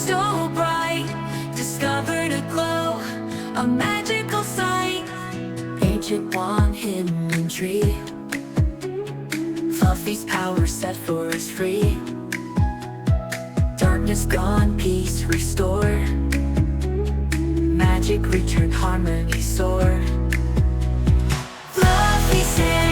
so bright, discovered a glow, a magical sight. Ancient wand hidden in tree, Fluffy's power set for us free. Darkness gone, peace restored, magic returned, harmony soared. Fluffy said